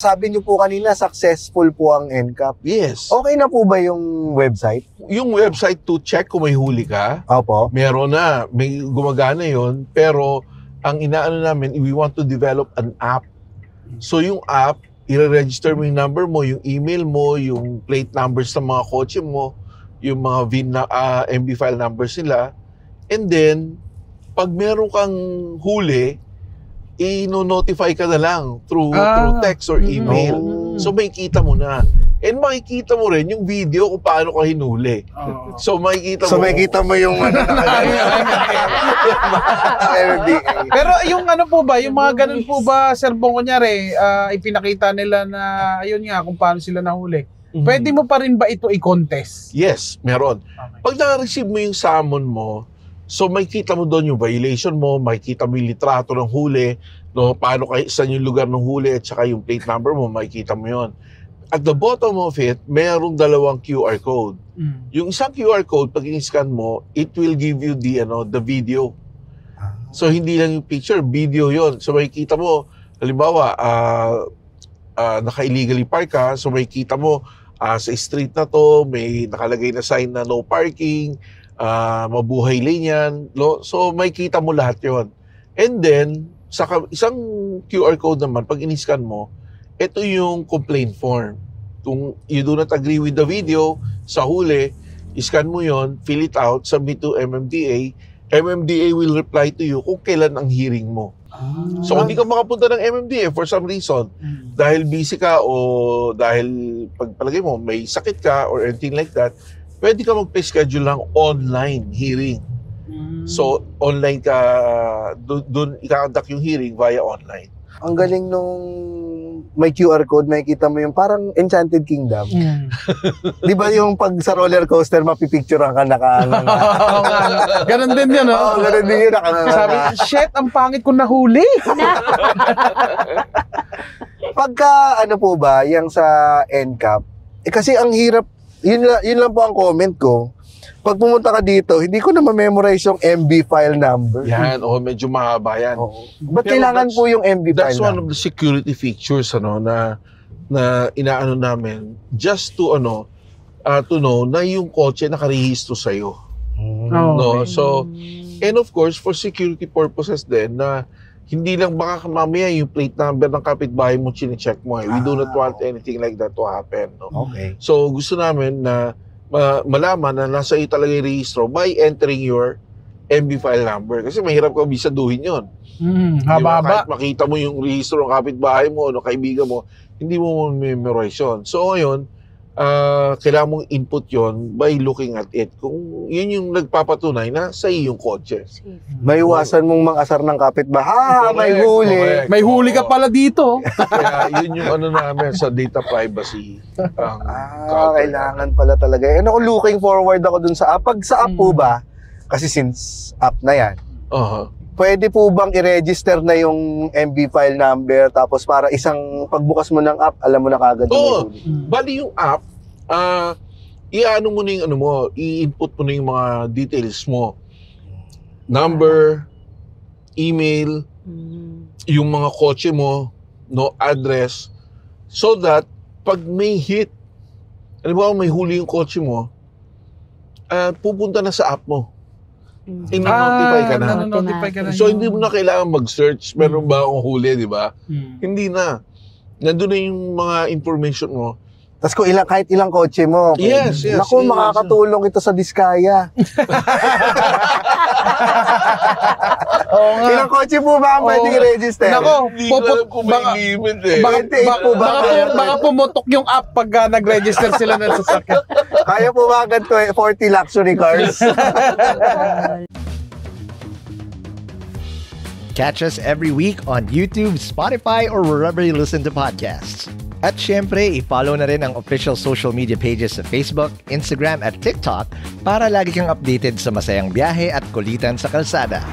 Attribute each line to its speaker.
Speaker 1: Sabi niyo po kanina, successful po ang NCAP.
Speaker 2: Yes.
Speaker 1: Okay na po ba yung website?
Speaker 2: Yung website to check kung may huli ka,
Speaker 1: Opo.
Speaker 2: meron na. May gumagana yon. Pero ang inaano namin, we want to develop an app. So yung app, i-register mo yung number mo, yung email mo, yung plate numbers ng mga kotse mo, yung mga MB file numbers nila. And then, pag meron kang huli, i-notify ka na lang through text or email. So makikita mo na. And makikita mo rin yung video kung paano ka hinuli. So makikita mo yung
Speaker 3: Pero yung ano po ba, yung mga ganun po ba, Sir Bong, kunyari, ipinakita nila na, ayun nga, kung paano sila nahuli. Pwede mo pa rin ba ito i-contest?
Speaker 2: Yes, meron. Pag na-receive mo yung summon mo, so makikita mo doon yung violation mo, makikita mo yung litrato ng huli, no, paano saan yung lugar ng huli at saka yung plate number mo, makikita mo yon. At the bottom of it, mayroong dalawang QR code. Yung isang QR code, pag in-scan mo, it will give you the video. So hindi lang yung picture, video yon. So makikita mo, halimbawa, naka-illegally park ka, so makikita mo, sa street na to, may nakalagay na sign na no parking, mabuhay lane yan. No? So, makikita mo lahat yon. And then, sa isang QR code naman, pag in-scan mo, ito yung complaint form. Kung you do not agree with the video, sa huli, iscan mo yon, fill it out, submit to MMDA. MMDA will reply to you kung kailan ang hearing mo. So, hindi ka makapunta ng MMDA for some reason, dahil busy ka o dahil pagpalagay mo, may sakit ka or anything like that, pwede ka mag-schedule ng online hearing. So, online ka, doon ika-conduct yung hearing via online.
Speaker 1: Ang galing nung may QR code, makikita mo yung parang Enchanted Kingdom. Di ba yung pag sa roller coaster, mapipicturean ka
Speaker 3: Ganon din yun, no?
Speaker 1: Oo, ganon din yun.
Speaker 3: Sabi, shit, ang pangit ko nahuli.
Speaker 1: Pagka, ano po ba, yung sa NCAP, kasi ang hirap, yun lang po ang comment ko. Pag pumunta ka dito, hindi ko na ma-memorize yung MB file number.
Speaker 2: Yan, medyo mahaba yan.
Speaker 1: Ba't kailangan po yung MB file number?
Speaker 2: That's one of the security features na inaano namin just to know na yung kotse nakarehistro sa'yo. No? So, and of course, for security purposes din, na hindi lang baka mamaya yung plate number ng kapitbahay mo chine-check mo. We do not want anything like that to happen. No?
Speaker 1: Okay.
Speaker 2: So, gusto namin na malaman na nasa iyo talaga yung rehistro by entering your MB file number. Kasi mahirap ka bisaduhin yun.
Speaker 3: Haba-haba.
Speaker 2: Kahit makita mo yung rehistro ng kapitbahay mo o kaibigan mo, hindi mo memorize yun. So ngayon, kailangan mong input yon by looking at it. Kung yun yung nagpapatunay na sa iyo yung kotse.
Speaker 1: May iwasan mong mang-asar ng kapitbahay. May huli.
Speaker 2: Correct.
Speaker 3: May huli ka pala dito.
Speaker 2: Kaya yun yung namin sa data privacy.
Speaker 1: Kailangan pala talaga. Ako looking forward ako dun sa app. Pag sa app po ba, kasi since app na yan, pwede po bang i-register na yung MB file number tapos para isang pagbukas mo ng app, alam mo na kagad yung huli?
Speaker 2: Bali yung app, i-ano mo na yung i-input mo na yung mga details mo. Number, email, yung mga kotse mo, address, so that pag may hit, alam mo may huli yung kotse mo, pupunta na sa app mo. I-notify ka na. So, hindi mo na kailangan mag-search. Meron ba akong huli, di ba? Hindi na. Nandun na yung mga information mo.
Speaker 1: Tapos kung kahit ilang kotse mo.
Speaker 2: Yes.
Speaker 1: Naku, makakatulong ito sa Diskaya. Ilang kotse po ba ang pwedeng i-register?
Speaker 3: Nako,
Speaker 2: kung may limit
Speaker 3: baka pumutok yung app pag nag-register sila ng sasakyan.
Speaker 1: Kaya po ba agad 40 luxury cars?
Speaker 4: Catch us every week on YouTube, Spotify, or wherever you listen to podcasts. At syempre, i-follow na rin ang official social media pages sa Facebook, Instagram at TikTok para lagi kang updated sa masayang biyahe at kulitan sa kalsada.